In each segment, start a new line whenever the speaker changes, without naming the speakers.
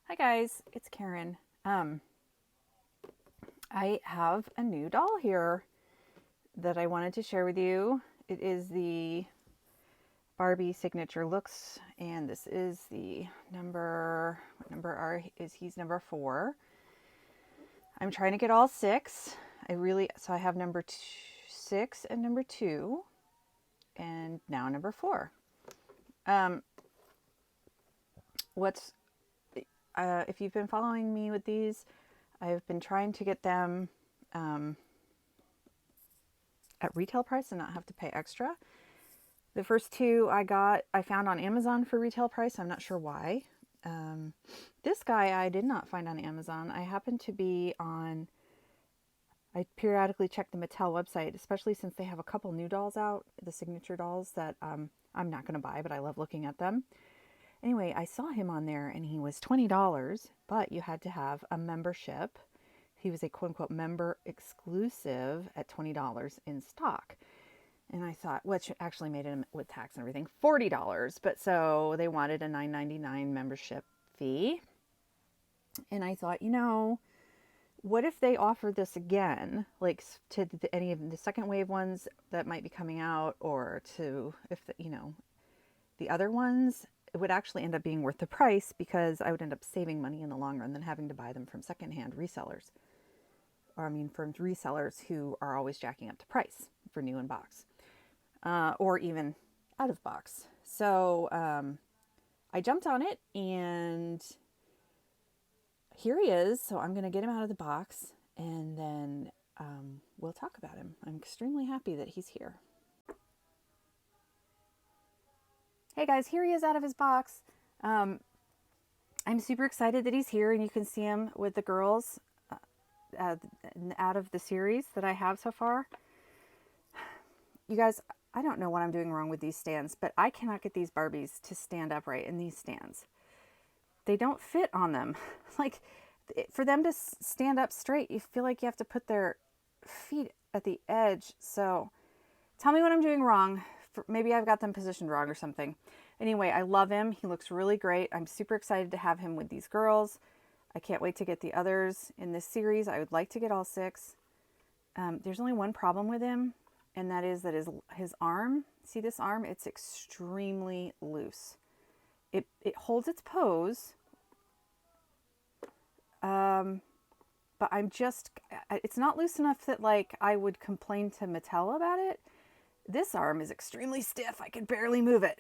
Hi guys, it's Karen. I have a new doll here that I wanted to share with you. It is the Barbie signature looks, and this is the number. What number is he's number 4. I'm trying to get all 6. So I have number 6 and number 2, and now number 4. Um, what's if you've been following me with these, I've been trying to get them at retail price and not have to pay extra. The first 2 I found on Amazon for retail price. I'm not sure why. This guy I did not find on Amazon. I periodically check the Mattel website, especially since they have a couple new dolls out, the signature dolls that I'm not going to buy, but I love looking at them. Anyway, I saw him on there and he was $20, but you had to have a membership. He was a quote unquote member exclusive at $20 in stock. And I thought, which actually made it with tax and everything, $40. But so they wanted a $9.99 membership fee. And I thought, what if they offer this again, like to any of the second wave ones that might be coming out, or to, the other ones, it would actually end up being worth the price because I would end up saving money in the long run than having to buy them from secondhand resellers. From resellers who are always jacking up the price for new in box. Or even out of box. So I jumped on it and here he is. So I'm going to get him out of the box and then we'll talk about him. I'm extremely happy that he's here. Hey guys, here he is out of his box. I'm super excited that he's here and you can see him with the girls out of the series that I have so far. You guys, I don't know what I'm doing wrong with these stands, but I cannot get these Barbies to stand upright in these stands. They don't fit on them. Like, for them to stand up straight, you feel like you have to put their feet at the edge. So tell me what I'm doing wrong. Maybe I've got them positioned wrong or something. Anyway, I love him. He looks really great. I'm super excited to have him with these girls. I can't wait to get the others in this series. I would like to get all 6. There's only one problem with him, and that is that his arm, see this arm? It's extremely loose. It holds its pose, but it's not loose enough that like I would complain to Mattel about it. This arm is extremely stiff. I can barely move it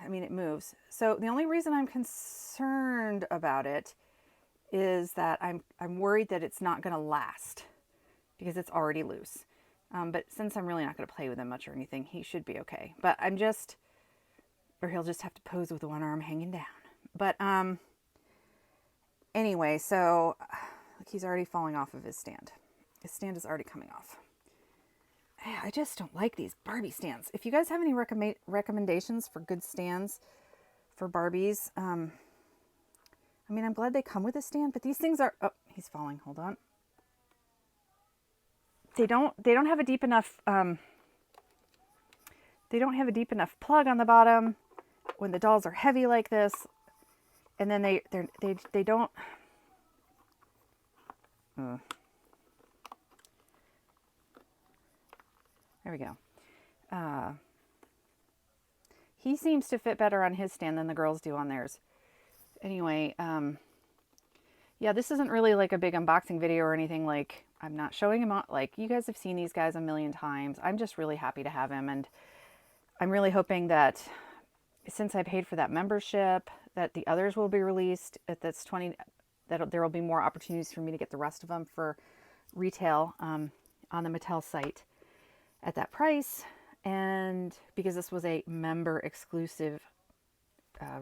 it moves. So the only reason I'm concerned about it is that I'm worried that it's not going to last because it's already loose. But since I'm really not going to play with him much or anything, he should be okay. But or he'll just have to pose with one arm hanging down. But anyway, so he's already falling off of his stand. His stand is already coming off. I just don't like these Barbie stands. If you guys have any recommendations for good stands for Barbies, I'm glad they come with a stand, but these things are, oh, he's falling. Hold on. They don't have a deep enough, plug on the bottom when the dolls are heavy like this. And then they don't, there we go. He seems to fit better on his stand than the girls do on theirs. Anyway, yeah, this isn't really like a big unboxing video or anything. Like, I'm not showing him out. Like, you guys have seen these guys a million times. I'm just really happy to have him. And I'm really hoping that since I paid for that membership, that the others will be released at this 20, that there will be more opportunities for me to get the rest of them for retail on the Mattel site at that price. And because this was a member exclusive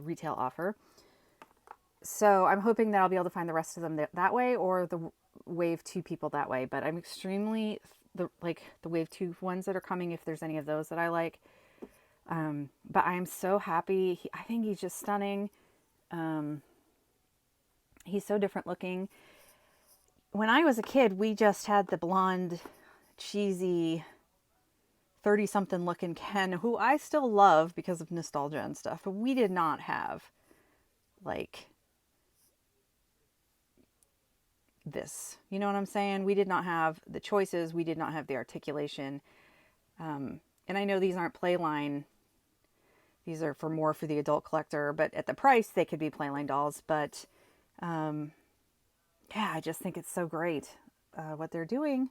retail offer. So I'm hoping that I'll be able to find the rest of them that way, or the Wave 2 people that way. But I'm extremely, the Wave 2 ones that are coming, if there's any of those that I like. But I'm so happy. I think he's just stunning. He's so different looking. When I was a kid, we just had the blonde, cheesy 30 something looking Ken, who I still love because of nostalgia and stuff, but we did not have like this. You know what I'm saying? We did not have the choices, we did not have the articulation. And I know these aren't Playline, these are for more for the adult collector, but at the price they could be Playline dolls. But um, yeah, I just think it's so great what they're doing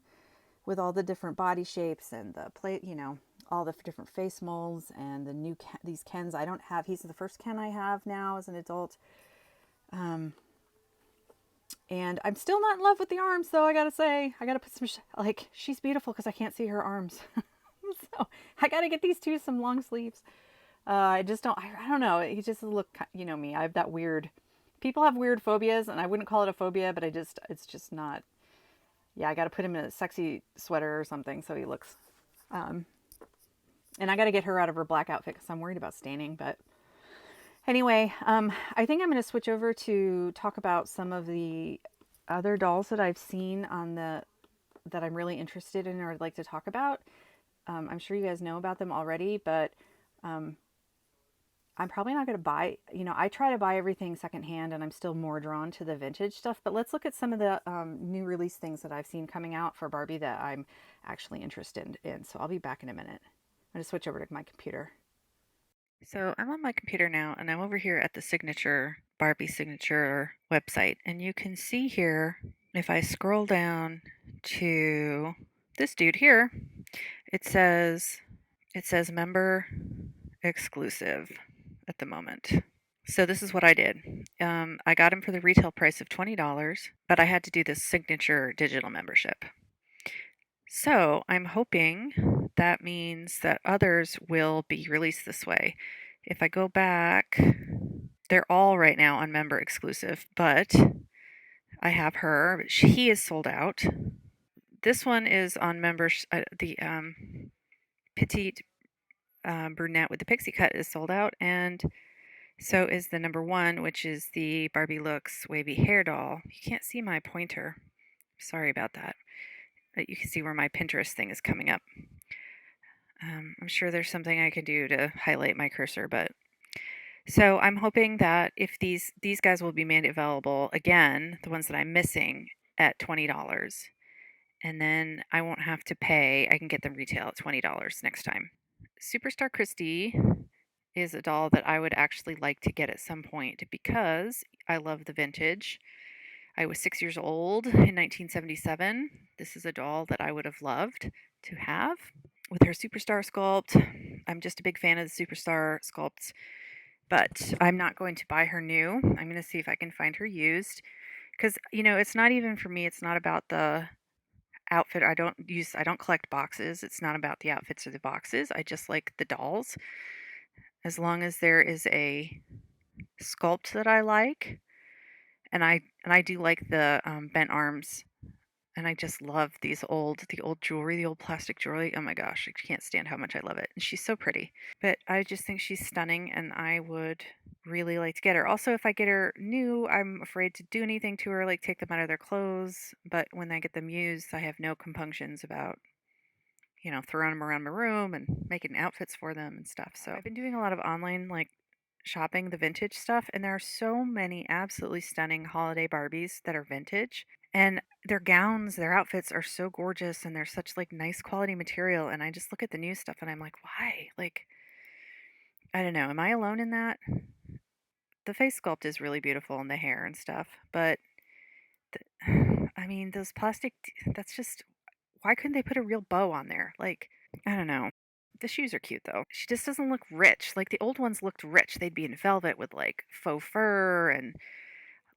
with all the different body shapes and the plate, you know, all the different face molds and the new these Kens I don't have. He's the first Ken I have now as an adult. And I'm still not in love with the arms, though. I gotta say, I gotta put some like she's beautiful because I can't see her arms. So I gotta get these two some long sleeves. I just don't. I don't know. He just look. You know me. I have that weird. People have weird phobias, and I wouldn't call it a phobia, but it's just not. Yeah, I got to put him in a sexy sweater or something so he looks. Um, and I got to get her out of her black outfit because I'm worried about staining. But anyway, I think I'm going to switch over to talk about some of the other dolls that I've seen on the that I'm really interested in or I'd like to talk about. I'm sure you guys know about them already, but I'm probably not going to buy, you know, I try to buy everything secondhand and I'm still more drawn to the vintage stuff. But let's look at some of the new release things that I've seen coming out for Barbie that I'm actually interested in. So I'll be back in a minute. I'm going to switch over to my computer. So I'm on my computer now and I'm over here at the signature, Barbie signature website. And you can see here, if I scroll down to this dude here, it says member exclusive at the moment. So this is what I did. I got him for the retail price of $20, but I had to do this signature digital membership. So I'm hoping that means that others will be released this way. If I go back, they're all right now on member exclusive, but I have her. He is sold out. This one is on members. The petite brunette with the pixie cut is sold out, and so is the number one, which is the Barbie Looks wavy hair doll. You can't see my pointer. Sorry about that. But you can see where my Pinterest thing is coming up. I'm sure there's something I could do to highlight my cursor, but so I'm hoping that if these guys will be made available again, the ones that I'm missing at $20, and then I won't have to pay. I can get them retail at $20 next time. Superstar Christie is a doll that I would actually like to get at some point because I love the vintage. I was 6 years old in 1977. This is a doll that I would have loved to have with her superstar sculpt. I'm just a big fan of the superstar sculpts, but I'm not going to buy her new. I'm going to see if I can find her used because, you know, it's not even for me, it's not about the outfit. I don't collect boxes. It's not about the outfits or the boxes. I just like the dolls. As long as there is a sculpt that I like, and I do like the bent arms, and I just love the old jewelry, the old plastic jewelry. Oh my gosh, I can't stand how much I love it. And she's so pretty. But I just think she's stunning, and I would really like to get her. Also, if I get her new, I'm afraid to do anything to her, like take them out of their clothes. But when I get them used, I have no compunctions about, you know, throwing them around my room and making outfits for them and stuff. So I've been doing a lot of online, like shopping the vintage stuff, and there are so many absolutely stunning holiday Barbies that are vintage. And their gowns, their outfits are so gorgeous and they're such like nice quality material. And I just look at the new stuff and I'm like, why? Like, I don't know. Am I alone in that? The face sculpt is really beautiful and the hair and stuff, but I mean, those plastic, that's just, why couldn't they put a real bow on there? Like, I don't know. The shoes are cute though. She just doesn't look rich. Like the old ones looked rich. They'd be in velvet with like faux fur and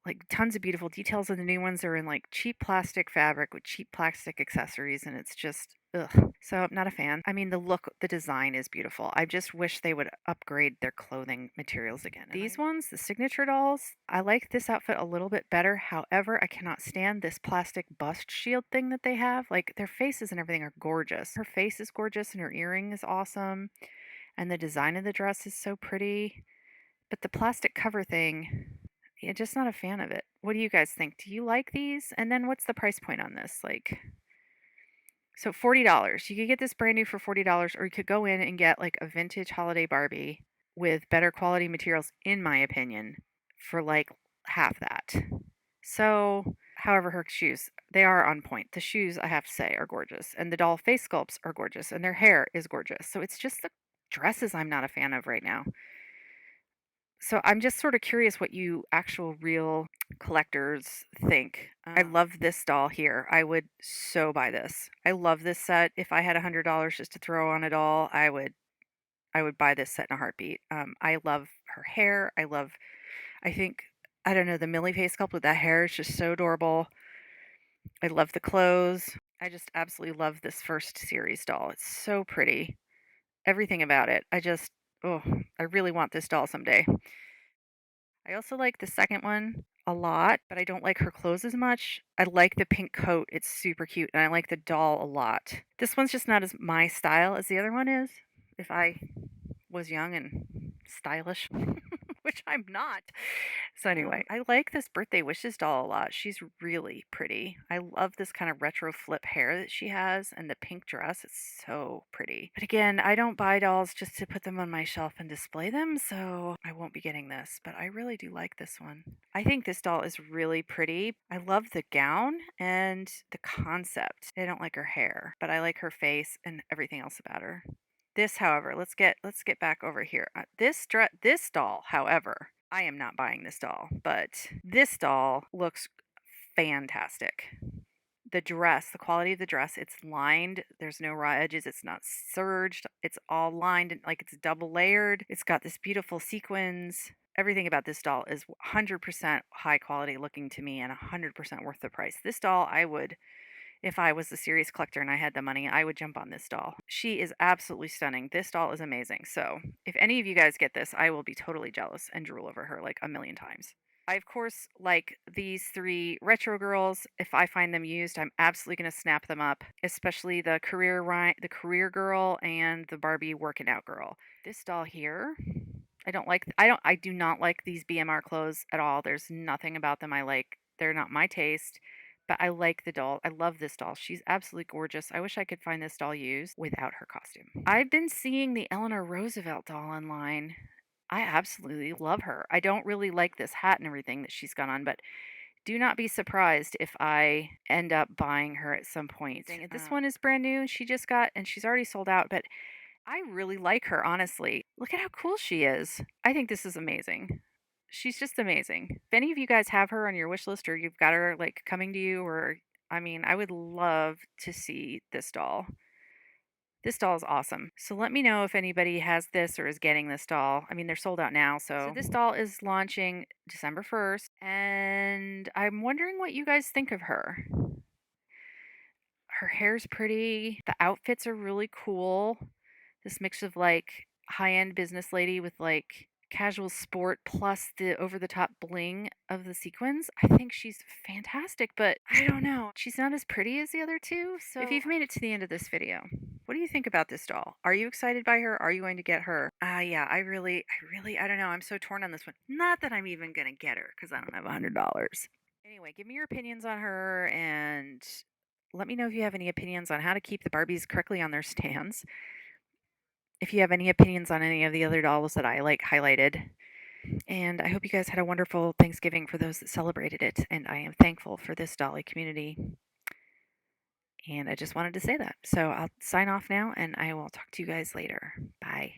like tons of beautiful details, and the new ones are in like cheap plastic fabric with cheap plastic accessories, and it's just ugh. So I'm not a fan. I mean, the design is beautiful. I just wish they would upgrade their clothing materials again. These ones, the signature dolls, I like this outfit a little bit better. However, I cannot stand this plastic bust shield thing that they have. Like their faces and everything are gorgeous. Her face is gorgeous and her earring is awesome, and the design of the dress is so pretty. But the plastic cover thing, yeah, just not a fan of it. What do you guys think? Do you like these? And then what's the price point on this? Like, So $40. You could get this brand new for $40, or you could go in and get like a vintage holiday Barbie with better quality materials, in my opinion, for like half that. So, however, her shoes, they are on point. The shoes, I have to say, are gorgeous. And the doll face sculpts are gorgeous. And their hair is gorgeous. So, it's just the dresses I'm not a fan of right now. So, I'm just sort of curious what you actual real collectors think. I love this doll here. I would so buy this. I love this set. If I had $100 just to throw on a doll, I would buy this set in a heartbeat. I love her hair. I think, I don't know, the Millie face sculpt with that hair is just so adorable. I love the clothes. I just absolutely love this first series doll. It's so pretty. Everything about it. Oh, I really want this doll someday. I also like the second one a lot, but I don't like her clothes as much. I like the pink coat. It's super cute, and I like the doll a lot. This one's just not as my style as the other one is. If I was young and stylish, which I'm not. So anyway, I like this birthday wishes doll a lot. She's really pretty. I love this kind of retro flip hair that she has and the pink dress. It's so pretty. But again, I don't buy dolls just to put them on my shelf and display them, so I won't be getting this, but I really do like this one. I think this doll is really pretty. I love the gown and the concept. I don't like her hair, but I like her face and everything else about her. This, however, let's get back over here. This doll, however, I am not buying this doll, but this doll looks fantastic. The dress, the quality of the dress, it's lined. There's no raw edges. It's not serged. It's all lined and like it's double layered. It's got this beautiful sequins. Everything about this doll is 100% high quality looking to me and 100% worth the price. This doll, if I was a serious collector and I had the money, I would jump on this doll. She is absolutely stunning. This doll is amazing. So, if any of you guys get this, I will be totally jealous and drool over her like a million times. I, of course, like these three retro girls. If I find them used, I'm absolutely going to snap them up, especially the career girl and the Barbie working out girl. This doll here, I do not like these BMR clothes at all. There's nothing about them I like. They're not my taste. But I like the doll. I love this doll. She's absolutely gorgeous. I wish I could find this doll used without her costume. I've been seeing the Eleanor Roosevelt doll online. I absolutely love her. I don't really like this hat and everything that she's got on, but do not be surprised if I end up buying her at some point. This one is brand new. She just got, and she's already sold out, but I really like her, honestly. Look at how cool she is. I think this is amazing. She's just amazing. If any of you guys have her on your wish list or you've got her like coming to you, or I mean, I would love to see this doll. This doll is awesome. So let me know if anybody has this or is getting this doll. I mean, they're sold out now. So this doll is launching December 1st, and I'm wondering what you guys think of her. Her hair's pretty. The outfits are really cool. This mix of like high-end business lady with like casual sport plus the over-the-top bling of the sequins. I think she's fantastic, but I don't know. She's not as pretty as the other two. So if you've made it to the end of this video, what do you think about this doll? Are you excited by her? Are you going to get her? Yeah, I don't know. I'm so torn on this one. Not that I'm even gonna get her because I don't have $100. Anyway, give me your opinions on her and let me know if you have any opinions on how to keep the Barbies correctly on their stands. If you have any opinions on any of the other dolls that I like highlighted. And I hope you guys had a wonderful Thanksgiving for those that celebrated it. And I am thankful for this Dolly community. And I just wanted to say that. So I'll sign off now and I will talk to you guys later. Bye.